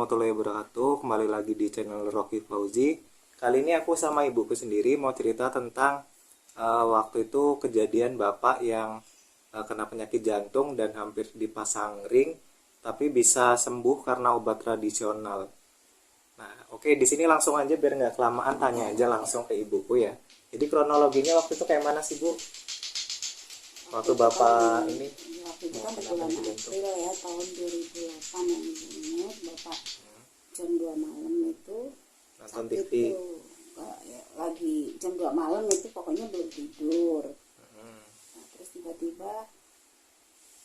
warahmatullahi wabarakatuh. Kembali lagi di channel Rocky Fauzi. Kali ini aku sama ibuku sendiri mau cerita tentang waktu itu kejadian bapak yang kena penyakit jantung dan hampir dipasang ring, tapi bisa sembuh karena obat tradisional. Nah, oke, di sini langsung aja biar nggak kelamaan, tanya aja langsung ke ibuku ya. Jadi kronologinya waktu itu kayak mana sih, Bu? Waktu bapak ini waktu itu kan bulan April ya tahun 2008 yang ibu ingat, bapak jam 2 malam itu nonton sakit TV. tuh, lagi jam 2 malam itu pokoknya belum tidur. Nah, terus tiba-tiba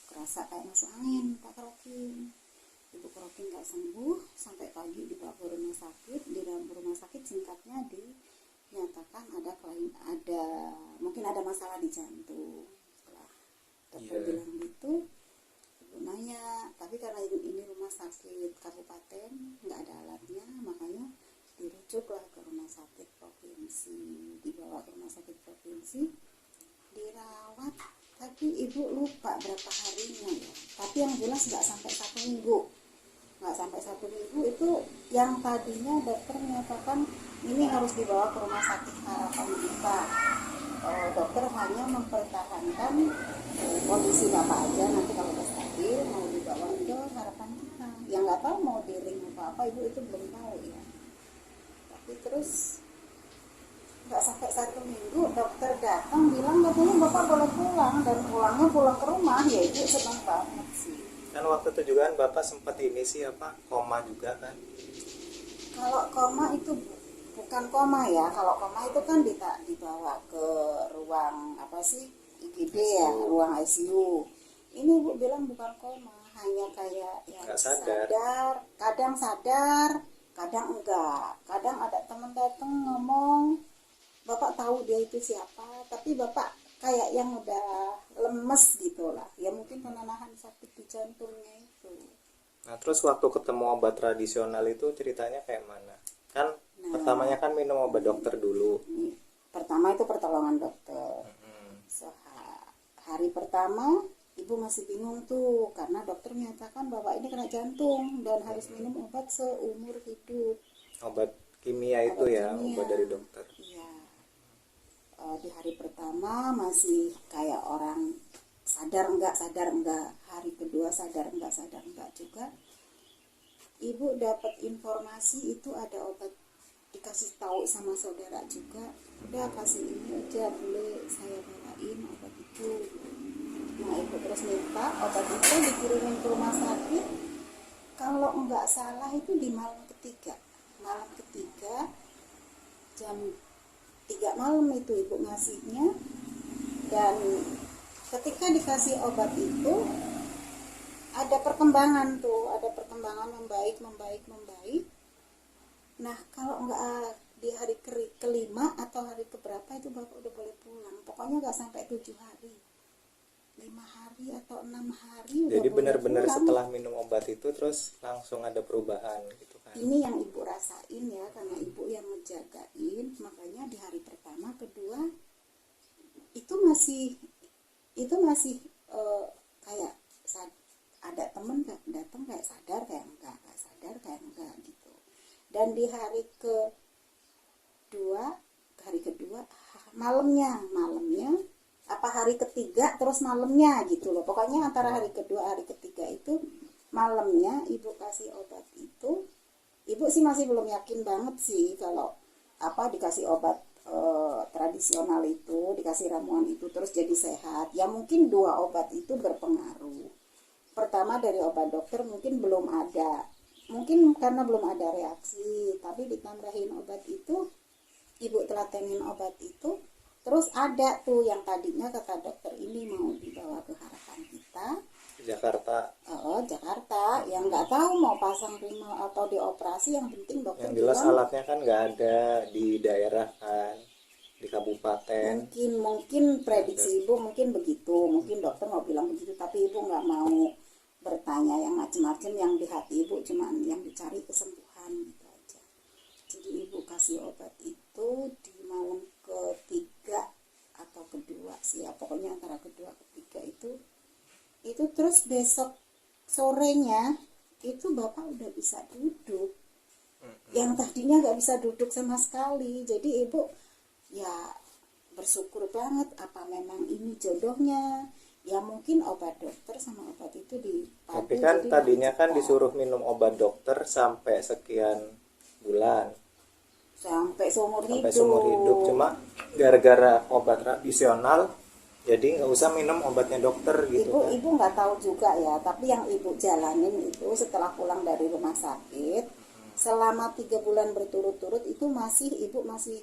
kerasa kayak masuk angin, Pak kerokin. Ibu kerokin nggak sembuh sampai pagi dibawa ke rumah sakit. Di dalam rumah sakit singkatnya dinyatakan mungkin ada masalah di jantung. Dokter bilang gitu, ibu nanya, tapi karena ini rumah sakit kabupaten nggak ada alatnya, makanya dirujuklah ke rumah sakit provinsi. Dibawa ke rumah sakit provinsi, dirawat, tapi ibu lupa berapa harinya ya, tapi yang jelas nggak sampai 1 minggu. Nggak sampai 1 minggu itu yang tadinya dokter menyatakan ini harus dibawa ke rumah sakit harapan kita. Dokter hanya mempertahankan kondisi bapak aja, nanti kalau udah stabil mau dibawa ke harapan kita. Yang nggak tahu mau di ring apa ibu itu belum tahu ya. Tapi terus nggak sampai 1 minggu dokter datang bilang katanya bapak boleh pulang, dan pulangnya pulang ke rumah. Ya ibu senang banget sih. Kan waktu itu juga kan bapak sempat ini sih koma juga kan. Kalau koma itu bukan koma ya, kalau koma itu kan dibawa ke ruang IGD ya, ruang ICU. Ini ibu bilang bukan koma, hanya kayak yang sadar, kadang sadar, kadang enggak. Kadang ada teman datang ngomong, bapak tahu dia itu siapa, tapi bapak kayak yang udah lemes gitu lah. Ya mungkin karena nahan sakit di jantungnya itu. Nah, terus waktu ketemu obat tradisional itu ceritanya kayak mana? Kan pertamanya kan minum obat dokter dulu. Pertama itu pertolongan dokter. Hari pertama ibu masih bingung tuh, karena dokter menyatakan bahwa ini kena jantung dan harus minum obat seumur hidup. Obat kimia itu ya, obat dari dokter. Iya. Di hari pertama masih kayak orang sadar enggak. Hari kedua sadar enggak juga. Ibu dapat informasi itu ada obat, dikasih tahu sama saudara juga, udah kasih ini aja, boleh saya bawain obat itu. Nah ibu terus minta obat itu dikirimin ke rumah sakit. Kalau enggak salah itu di malam ketiga jam 3 malam itu ibu ngasihnya. Dan ketika dikasih obat itu ada perkembangan membaik. Nah kalau enggak di hari kelima atau hari keberapa itu bapak udah boleh pulang. Pokoknya enggak sampai 7 hari, 5 hari atau 6 hari. Jadi benar-benar setelah minum obat itu terus langsung ada perubahan gitu kan. Ini yang ibu rasain ya, karena ibu yang ngejagain. Makanya di hari pertama kedua itu masih kayak ada temen datang kayak sadar kayak enggak gitu. Dan di hari kedua malamnya hari ketiga terus malamnya gitu loh. Pokoknya antara hari kedua hari ketiga itu malamnya ibu kasih obat itu. Ibu sih masih belum yakin banget sih kalau dikasih obat tradisional itu, dikasih ramuan itu terus jadi sehat. Ya mungkin 2 obat itu berpengaruh. Pertama dari obat dokter mungkin belum ada, mungkin karena belum ada reaksi, tapi ditambahin obat itu, ibu telatenin obat itu, terus ada tuh yang tadinya kata dokter ini mau dibawa ke harapan kita Jakarta. Jakarta, yang nggak tahu mau pasang ring atau dioperasi, yang penting dokter yang jelas bilang, alatnya kan nggak ada di daerah kan, di kabupaten. mungkin prediksi ibu mungkin begitu, mungkin dokter mau bilang begitu, tapi ibu nggak mau bertanya yang macam-macam. Yang di hati ibu cuma yang dicari kesembuhan gitu aja. Jadi ibu kasih obat itu di malam ketiga atau kedua sih ya, pokoknya antara kedua ketiga itu terus besok sorenya itu bapak udah bisa duduk, yang tadinya nggak bisa duduk sama sekali. Jadi ibu ya bersyukur banget, apa memang ini jodohnya ya, mungkin obat dokter sama obat itu dipadu. Tapi kan jadi tadinya kan lanjutan. disuruh minum obat dokter sampai sekian bulan, Sampai seumur sampai seumur hidup. Cuma gara-gara obat tradisional jadi nggak usah minum obatnya dokter gitu kan. Ibu nggak tahu juga ya, tapi yang ibu jalanin itu setelah pulang dari rumah sakit selama 3 bulan berturut-turut itu ibu masih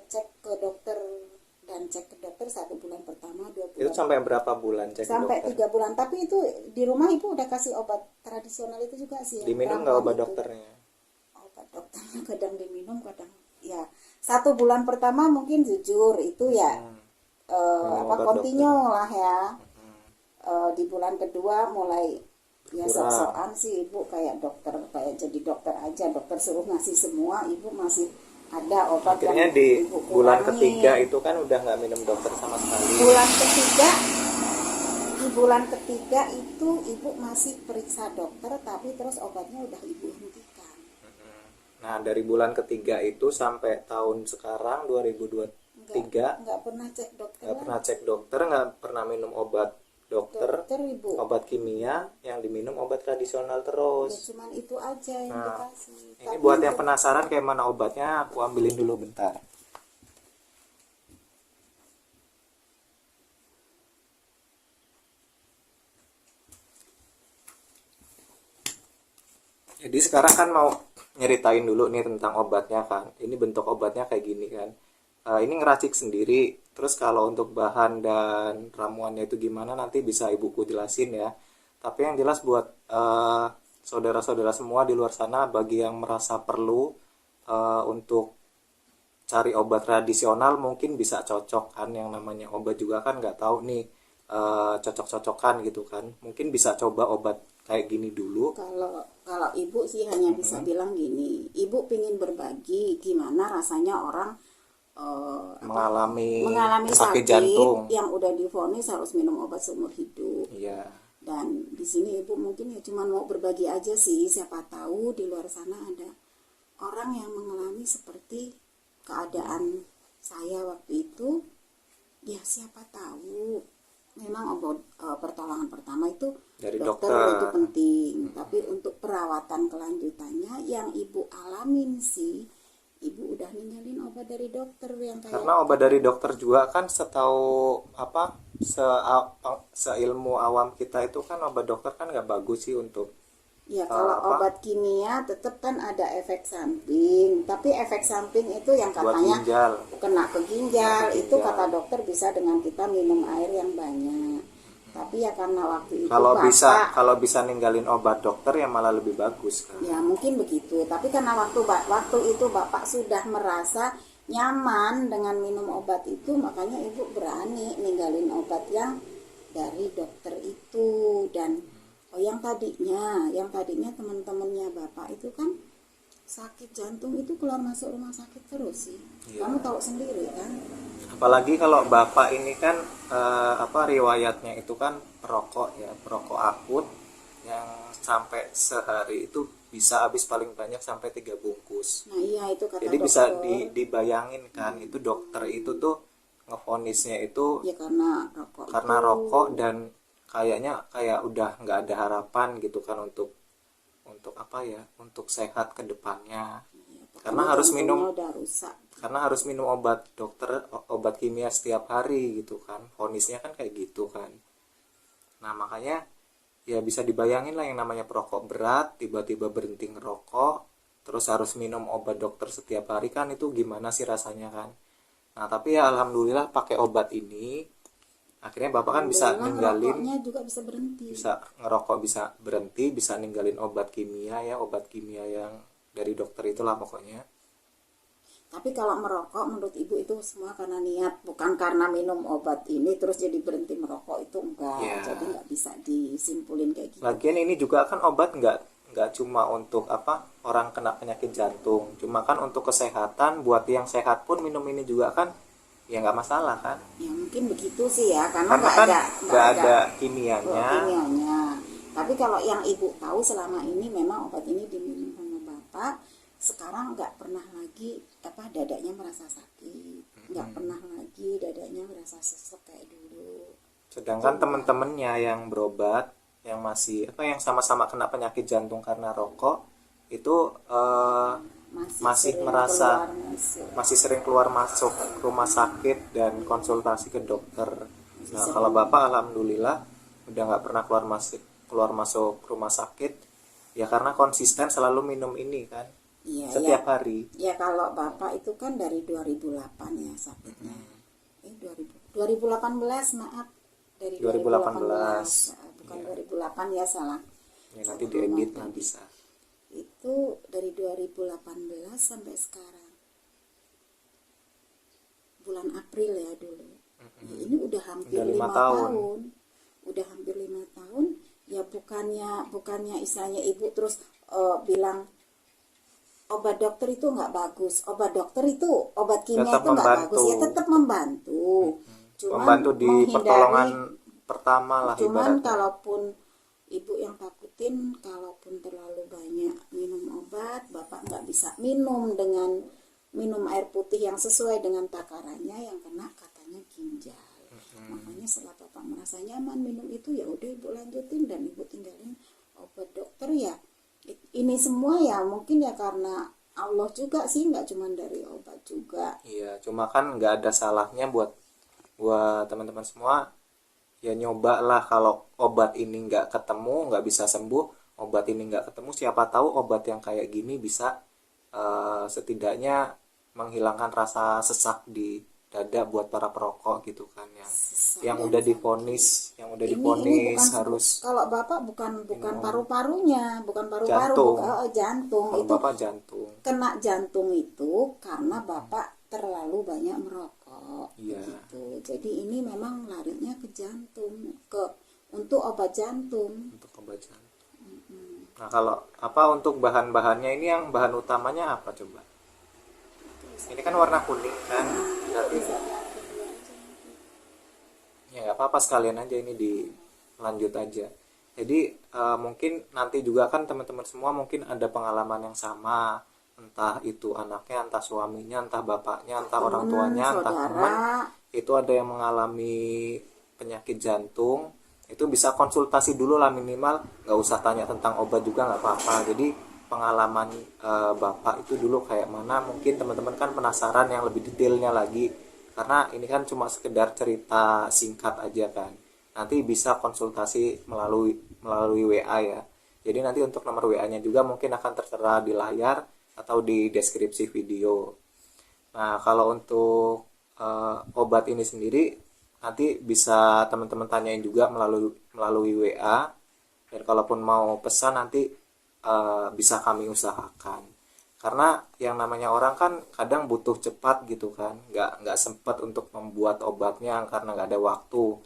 cek ke dokter, dan cek ke dokter 1 bulan pertama, 2 bulan. Itu sampai berapa bulan cek Sampai dokter? 3 bulan. Tapi itu di rumah ibu udah kasih obat tradisional itu juga sih. Diminum nggak obat dokternya? Obat dokternya kadang diminum, kadang ya. 1 bulan pertama mungkin jujur itu ya obat continue lah ya. Di bulan kedua mulai ya sok-sokan sih ibu kayak dokter, kayak jadi dokter aja, dokter suruh ngasih semua, ibu masih ada obat. Akhirnya yang di ibu bulan kurangi. ketiga itu kan udah nggak minum dokter sama sekali. Di bulan ketiga itu ibu masih periksa dokter, tapi terus obatnya udah ibu hentikan. Nah dari bulan ketiga itu sampai tahun sekarang 2023 Nggak pernah cek dokter. nggak pernah cek dokter, nggak pernah minum obat dokter, Ibu obat kimia, yang diminum obat tradisional ya terus. cuman itu aja yang Nah, dikasih. ini buat yang penasaran kayak mana obatnya, aku ambilin dulu bentar. Jadi sekarang kan mau nyeritain dulu nih tentang obatnya kan. Ini bentuk obatnya kayak gini kan. Ini ngeracik sendiri. Terus kalau untuk bahan dan ramuannya itu gimana nanti bisa ibuku jelasin ya. Tapi yang jelas buat saudara-saudara semua di luar sana, bagi yang merasa perlu untuk cari obat tradisional, mungkin bisa cocok kan. Yang namanya obat juga kan nggak tahu nih cocok-cocokan gitu kan. Mungkin bisa coba obat kayak gini dulu. Kalau ibu sih hanya bisa bilang gini, ibu pingin berbagi gimana rasanya orang mengalami sakit jantung yang udah divonis harus minum obat seumur hidup. Iya. Dan di sini ibu mungkin ya cuma mau berbagi aja sih, siapa tahu di luar sana ada orang yang mengalami seperti keadaan saya waktu itu. Ya siapa tahu memang pertolongan pertama itu dari dokter itu penting, tapi untuk perawatan kelanjutannya yang ibu alamin sih, ibu udah ninggalin obat dari dokter yang kayak. Karena obat dari dokter juga kan setahu seilmu awam kita itu kan obat dokter kan nggak bagus sih untuk Ya kalau obat kimia tetap kan ada efek samping, tapi efek samping itu yang buat katanya ginjal. kena ke ginjal, Kena ke itu ginjal. kata dokter bisa dengan kita minum air yang banyak. Tapi ya karena waktu itu Kalau Bapak, kalau bisa ninggalin obat dokter ya malah lebih bagus kan. ya mungkin begitu, tapi karena waktu itu Bapak sudah merasa nyaman dengan minum obat itu, makanya ibu berani ninggalin obat yang dari dokter itu. Dan yang tadinya teman-temannya Bapak itu kan sakit jantung itu keluar masuk rumah sakit terus sih. Iya. Kamu tahu sendiri kan. Apalagi kalau bapak ini kan riwayatnya itu kan perokok ya, perokok akut yang sampai sehari itu bisa habis paling banyak sampai 3 bungkus. Nah iya itu kata Jadi dokter. bisa dibayangin kan, itu dokter itu tuh ngevonisnya itu Ya karena rokok dan kayaknya kayak udah nggak ada harapan gitu kan untuk apa ya, untuk sehat ke depannya. Karena harus minum udah rusak. karena harus minum obat dokter, obat kimia setiap hari gitu kan, vonisnya kan kayak gitu kan. Nah makanya ya bisa dibayangin lah yang namanya perokok berat tiba-tiba berhenti ngerokok terus harus minum obat dokter setiap hari kan, itu gimana sih rasanya kan. Nah tapi ya alhamdulillah pakai obat ini akhirnya bapak kan bisa ninggalin, Rokoknya juga bisa berhenti. bisa ngerokok, bisa berhenti, bisa ninggalin obat kimia ya, obat kimia yang dari dokter itulah pokoknya. Tapi kalau merokok menurut ibu itu semua karena niat, bukan karena minum obat ini terus jadi berhenti merokok, itu enggak. Ya. Jadi nggak bisa disimpulin kayak gitu. Lagian ini juga kan obat nggak cuma untuk orang kena penyakit jantung, cuma kan untuk kesehatan, buat yang sehat pun minum ini juga kan ya nggak masalah kan. Ya mungkin begitu sih ya, karena Karena kan nggak ada kimianya. kimianya. Tapi kalau yang ibu tahu selama ini memang obat ini diminum sama bapak, sekarang nggak pernah lagi dadanya merasa sakit, nggak pernah lagi dadanya merasa sesek kayak dulu. Sedangkan teman-temannya yang berobat, yang masih yang sama-sama kena penyakit jantung karena rokok, itu masih merasa masih sering keluar masuk rumah sakit dan konsultasi ke dokter. Nah, kalau bapak alhamdulillah udah nggak pernah keluar masuk rumah sakit, ya karena konsisten selalu minum ini kan, setiap hari. Ya kalau bapak itu kan dari 2008 ya sakitnya. 2018 maaf, dari 2018 bukan ya. 2008 ya, salah. Ya, nanti diedit lah bisa. Itu dari 2018 sampai sekarang bulan April ya dulu. Ya, ini udah hampir 5 tahun. Udah hampir 5 tahun. Ya bukannya istilahnya ibu terus bilang obat dokter itu nggak bagus, obat kimia itu nggak bagus, ya tetap membantu. Cuman membantu di pertolongan pertama lah. Cuman kalaupun ibu yang takutin, kalaupun terlalu banyak minum obat, bapak nggak bisa minum air putih yang sesuai dengan takarannya, yang kena katanya ginjal. Makanya setelah bapak merasa nyaman minum itu, ya udah ibu lanjutin dan ibu tinggalin obat dokter. Ya ini semua ya mungkin ya karena Allah juga sih, nggak cuma dari obat juga. Iya, cuma kan nggak ada salahnya buat teman-teman semua ya nyoba lah. Kalau obat ini nggak ketemu, nggak bisa sembuh, obat ini nggak ketemu, siapa tahu obat yang kayak gini bisa setidaknya menghilangkan rasa sesak di dada buat para perokok gitu kan, yang udah divonis harus. Kalau bapak bukan paru-parunya, bukan jantung. Jantung. Kalau itu bapak jantung. Kena jantung itu karena bapak terlalu banyak merokok. Iya. Gitu. Jadi ini memang larinya ke jantung, untuk obat jantung. Nah, kalau untuk bahan-bahannya ini, yang bahan utamanya apa coba? Ini kan warna kuning kan, berarti ya nggak apa-apa, sekalian aja ini dilanjut aja. Jadi mungkin nanti juga kan teman-teman semua mungkin ada pengalaman yang sama, entah itu anaknya, entah suaminya, entah bapaknya, entah orang tuanya, entah teman, itu ada yang mengalami penyakit jantung. Itu bisa konsultasi dulu lah minimal, nggak usah tanya tentang obat juga nggak apa-apa. Jadi pengalaman bapak itu dulu kayak mana, mungkin teman-teman kan penasaran yang lebih detailnya lagi, karena ini kan cuma sekedar cerita singkat aja kan. Nanti bisa konsultasi melalui WA ya. Jadi nanti untuk nomor WA-nya juga mungkin akan tertera di layar atau di deskripsi video. Nah, kalau untuk obat ini sendiri nanti bisa teman-teman tanyain juga melalui WA, dan kalaupun mau pesan nanti bisa kami usahakan, karena yang namanya orang kan kadang butuh cepat gitu kan, nggak sempat untuk membuat obatnya karena nggak ada waktu.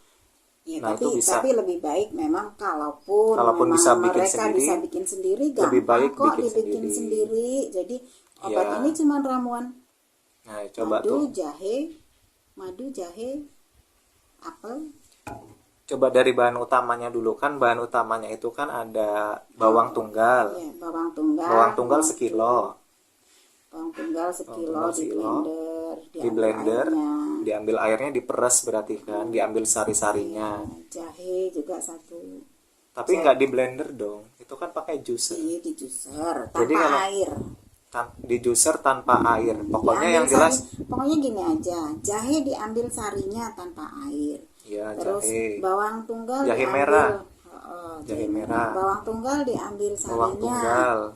Ya, nah, tapi lebih baik memang kalaupun bisa mereka bisa bikin sendiri, lebih baik kok dibikin sendiri. Jadi obat ini cuma ramuan madu, jahe, apel. Coba dari bahan utamanya dulu kan. Bahan utamanya itu kan ada bawang tunggal. Iya, bawang tunggal sekilo. Bawang tunggal sekilo di blender, diambil airnya, diperes berarti kan, diambil sari-sarinya. Jahe juga 1. Tapi nggak di blender dong, itu kan pakai juicer. Iya, di juicer tanpa air. Di juicer tanpa air. Pokoknya yang jelas. Pokoknya gini aja, jahe diambil sarinya tanpa air. Ya, terus jahe. Bawang tunggal jahe diambil, merah. Jahe merah. Bawang tunggal diambil sarinya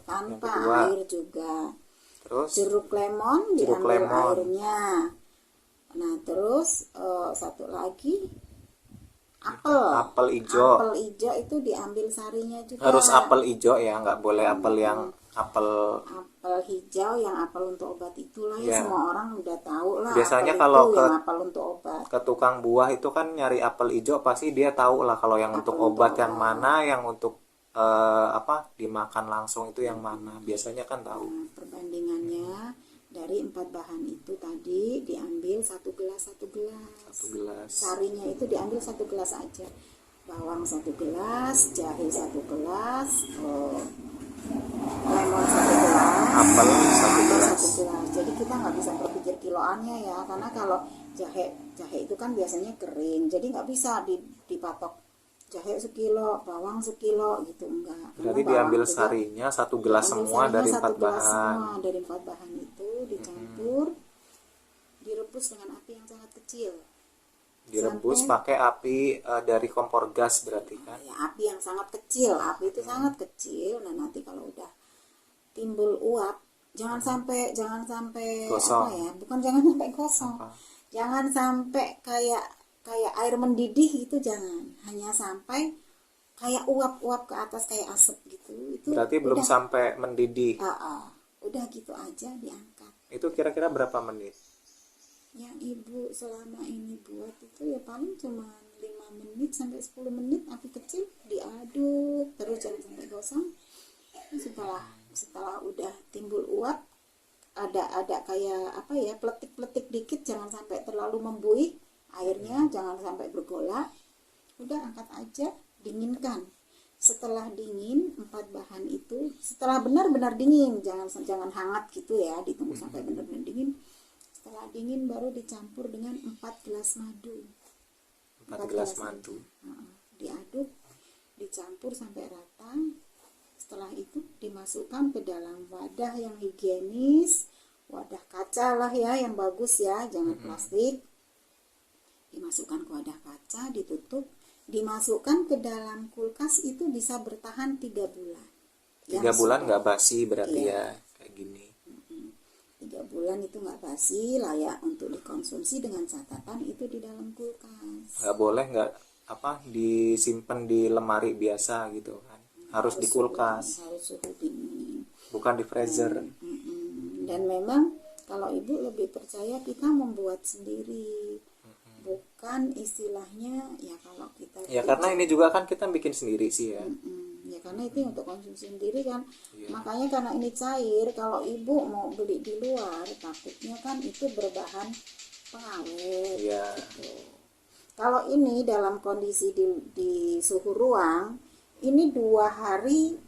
tanpa air juga. Terus jeruk lemon diambil airnya. Nah, terus satu lagi apel hijau itu diambil sarinya juga. Harus apel hijau ya, nggak boleh apel yang apel hijau, yang apel untuk obat itulah ya. Semua orang udah tahu lah. Biasanya kalau apel untuk obat. Ke tukang buah itu kan nyari apel hijau, pasti dia tahu lah kalau yang untuk obat yang mana, yang untuk dimakan langsung itu yang mana. Biasanya kan tahu. Nah, perbandingannya dari 4 bahan itu tadi diambil 1 gelas. Sarinya itu diambil 1 gelas aja. bawang 1 gelas, jahe 1 gelas, lemon 1 gelas, Apel 1 apel gelas. 1 gelas. Jadi kita nggak bisa berpikir kiloannya ya, karena kalau jahe itu kan biasanya kering, jadi nggak bisa dipatok jahe sekilo, bawang sekilo gitu, enggak. Berarti Karena diambil bawang juga sarinya 1 gelas diambil semua sarinya dari 1 4 gelas bahan. semua dari 4 bahan itu dicampur, direbus dengan api yang sangat kecil. Direbus Sampai- pakai api dari kompor gas berarti kan. ya api yang sangat kecil, api itu sangat kecil. Nah nanti kalau udah timbul uap, jangan sampai Gosong. apa ya, bukan jangan sampai gosong, Apa? jangan sampai kayak air mendidih gitu, jangan, hanya sampai kayak uap-uap ke atas kayak asap gitu. Itu Berarti belum udah, sampai mendidih. udah gitu aja diangkat. Itu kira-kira berapa menit? Yang ibu selama ini buat itu ya paling cuma 5 menit sampai 10 menit, api kecil, diaduk terus jangan sampai gosong. Setelah udah timbul uap, ada kayak apa ya, peletik-peletik dikit, jangan sampai terlalu membuih airnya, jangan sampai bergolak. Udah angkat aja, dinginkan. Setelah dingin 4 bahan itu, setelah benar-benar dingin, jangan hangat gitu ya, ditunggu sampai benar-benar dingin. Setelah dingin baru dicampur dengan 4 gelas madu. 4 gelas madu. Diaduk, dicampur sampai rata. Setelah itu dimasukkan ke dalam wadah yang higienis, wadah kaca lah ya, yang bagus ya, jangan plastik. Dimasukkan ke wadah kaca, ditutup, dimasukkan ke dalam kulkas, itu bisa bertahan 3 bulan. 3 bulan nggak basi berarti Iya. ya kayak gini. 3 bulan itu nggak basi, layak untuk dikonsumsi dengan catatan itu di dalam kulkas. Nggak boleh nggak disimpan di lemari biasa gitu kan. Harus di kulkas, Harus suhu dingin. bukan di freezer. Dan memang kalau ibu lebih percaya kita membuat sendiri, bukan istilahnya ya kalau kita Ya karena ini juga kan kita bikin sendiri sih ya. ya karena itu untuk konsumsi sendiri kan. Iya. Makanya karena ini cair, kalau ibu mau beli di luar takutnya kan itu berbahan pengawet. Iya. Gitu. Kalau ini dalam kondisi di suhu ruang, ini 2 hari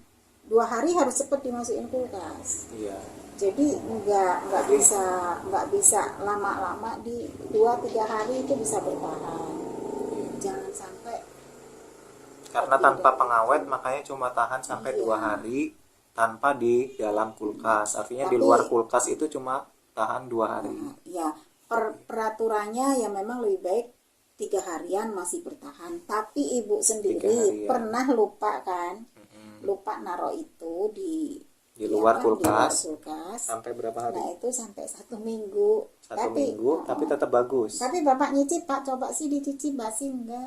harus cepat dimasukin kulkas. Iya. Jadi nggak bisa lama-lama, di 2-3 hari itu bisa bertahan. Jangan sampai, Karena tanpa pengawet makanya cuma tahan sampai 2 hari tanpa di dalam kulkas. Artinya di Tapi- luar kulkas itu cuma tahan 2 hari. ya peraturannya ya memang lebih baik 3 harian masih bertahan. Tapi ibu 3 sendiri harian. pernah lupa kan, lupa naruh itu di Luar kulkas. kulkas. Sampai berapa hari? Nah itu sampai 1 minggu. 1 minggu tapi tetap bagus. Tapi bapak nyicip, Pak, coba sih dicicip, basi enggak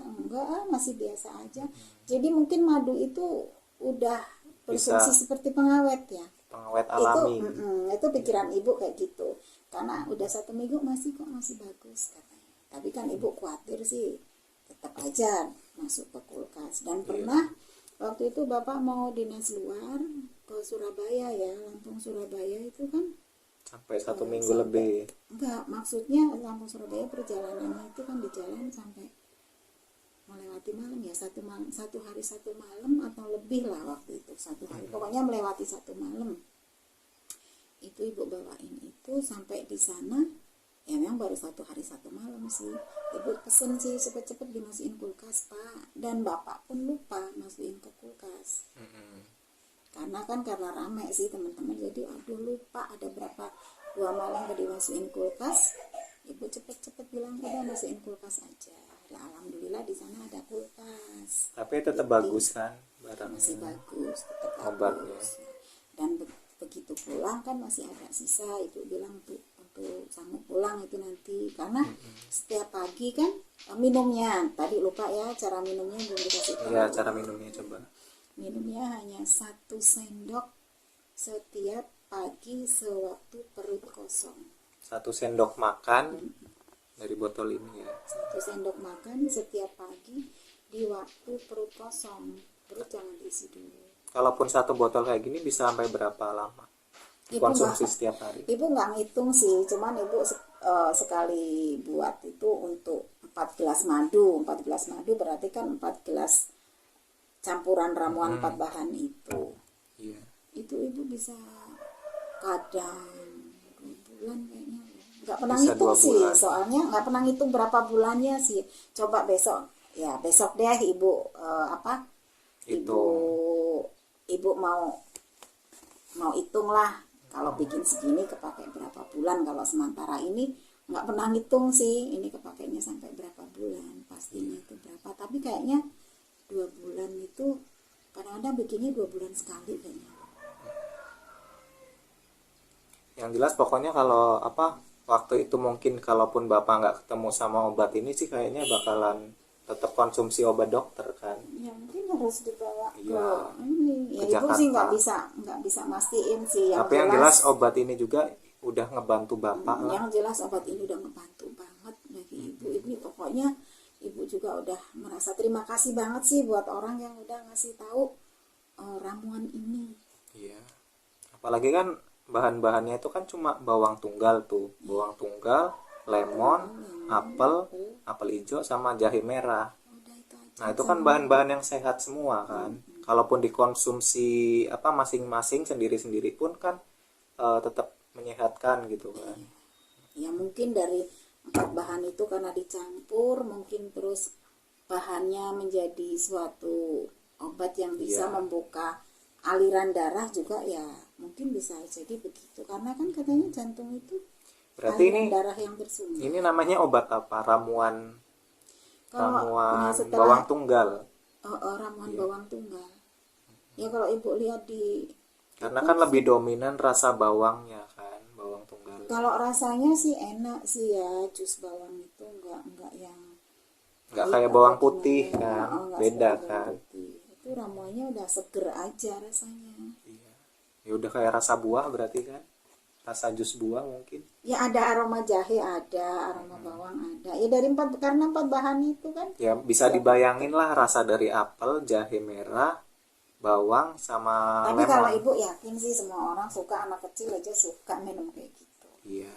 masih biasa aja. Jadi mungkin madu itu udah berfungsi Bisa. seperti pengawet ya. Pengawet alami. Itu pikiran ibu kayak gitu, karena udah 1 minggu masih bagus katanya. Tapi kan ibu khawatir sih, tetap aja masuk ke kulkas. Dan pernah waktu itu bapak mau dinas luar ke Surabaya ya, Lampung Surabaya itu kan Sampai 1 minggu lebih. enggak, maksudnya Lampung Surabaya perjalanannya itu kan di jalan sampai melewati malam ya, 1 hari 1 malam atau lebih lah waktu itu, 1 hari, pokoknya melewati 1 malam. Itu ibu bawain itu sampai di sana ya memang baru 1 hari 1 malam sih. Ibu pesen sih cepet-cepet dimasukin kulkas, Pak, dan bapak pun lupa masukin ke kulkas. Karena rame sih teman-teman, jadi aduh lupa, ada berapa 2 malam gak dimasukin kulkas. Ibu cepet-cepet bilang udah masukin kulkas aja. Ya, alhamdulillah di sana ada kulkas. Tapi tetap bagus kan barangnya. Masih bagus, tetap Obatnya. bagus. Dan begitu pulang kan masih ada sisa. Ibu bilang untuk sanggup pulang itu nanti, karena setiap pagi kan minumnya tadi lupa ya, cara minumnya belum dikasih tahu. Iya, cara minumnya coba. Minumnya hanya 1 sendok setiap pagi sewaktu perut kosong. 1 sendok makan dari botol ini ya. 1 sendok makan setiap pagi di waktu perut kosong. Perut jangan diisi dulu. Kalaupun 1 botol kayak gini bisa sampai berapa lama? dikonsumsi setiap hari? Ibu nggak ngitung sih, cuman ibu sekali buat itu untuk 4 gelas madu. 4 gelas madu berarti kan 4 gelas campuran ramuan 4 bahan itu. Iya. Itu ibu bisa kadang 2 bulan kayaknya. Nggak pernah Bisa ngitung 2 sih, bulan. soalnya nggak pernah ngitung berapa bulannya sih. Coba besok, ya besok deh ibu ibu mau hitung lah. Kalau bikin segini kepakai berapa bulan. Kalau sementara ini nggak pernah ngitung sih, ini kepakainya sampai berapa bulan, pastinya itu berapa. Tapi kayaknya 2 bulan itu kadang-kadang bikinnya 2 bulan sekali kayaknya. Yang jelas pokoknya kalau waktu itu mungkin kalaupun Bapak nggak ketemu sama obat ini sih kayaknya bakalan tetap konsumsi obat dokter kan. Ya mungkin harus dibawa Iya, ke ini. Ya ke ibu sih Jakarta. nggak bisa mastiin sih. Tapi yang jelas obat ini juga udah ngebantu Bapak lah. Yang jelas obat ini udah ngebantu banget bagi ibu. Ini pokoknya ibu juga udah merasa terima kasih banget sih buat orang yang udah ngasih tahu ramuan ini. Iya. Apalagi kan bahan-bahannya itu kan cuma bawang tunggal tuh, bawang tunggal, lemon, apel hijau sama jahe merah. Udah itu aja. Nah, itu kan bahan-bahan yang sehat semua kan. Kalaupun dikonsumsi masing-masing sendiri-sendiri pun kan tetap menyehatkan gitu kan. Ya mungkin dari 4 bahan itu karena dicampur, mungkin terus bahannya menjadi suatu obat yang bisa membuka aliran darah juga, ya mungkin bisa jadi begitu. Karena kan katanya jantung itu Berarti aliran ini darah yang bersumber. ini namanya obat apa? Ramuan Setelah bawang tunggal. ramuan bawang tunggal. Ya kalau ibu lihat di Karena kan lebih dominan rasa bawangnya kan, bawang tunggal. kalau rasanya sih enak sih ya, jus bawang itu enggak yang Nggak pahit kayak atau bawang gimana. putih kan, Nggak beda seperti bawang kan. putih. Itu ramuannya udah seger aja rasanya. Iya. Ya udah kayak rasa buah berarti kan, rasa jus buah mungkin. Ya ada aroma jahe, ada aroma bawang, ada. Ya dari karena 4 bahan itu kan. Ya bisa dibayangin lah rasa dari apel, jahe merah, bawang sama Tapi lemon. kalau ibu yakin sih semua orang suka, anak kecil aja suka minum kayak gitu. Iya.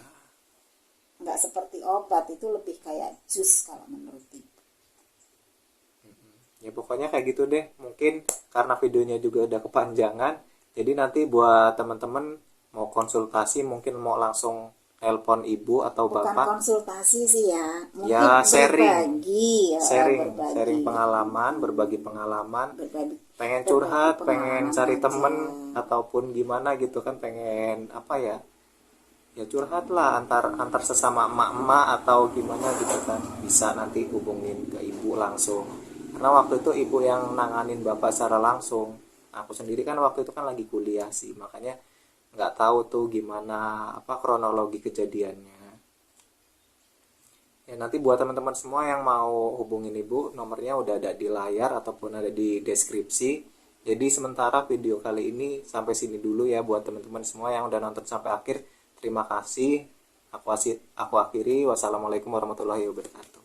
Nggak seperti obat, itu lebih kayak jus kalau menurut ibu. Ya pokoknya kayak gitu deh. Mungkin karena videonya juga udah kepanjangan, jadi nanti buat teman-teman mau konsultasi mungkin mau langsung telepon ibu atau Bukan bapak. konsultasi sih ya, mungkin Ya sharing, berbagi, sharing pengalaman, berbagi pengalaman. berbagi Pengen curhat, pengen pengalaman cari aja. temen ataupun gimana gitu kan, pengen ya curhat lah antar sesama emak-emak atau gimana gitu kan, bisa nanti hubungin ke ibu langsung, karena waktu itu ibu yang nanganin bapak secara langsung. Aku sendiri kan waktu itu kan lagi kuliah sih, makanya nggak tahu tuh gimana kronologi kejadiannya. Ya nanti buat teman-teman semua yang mau hubungin ibu, nomornya udah ada di layar ataupun ada di deskripsi. Jadi sementara video kali ini sampai sini dulu ya buat teman-teman semua yang udah nonton sampai akhir. Terima kasih. Aku akhiri. Wassalamualaikum warahmatullahi wabarakatuh.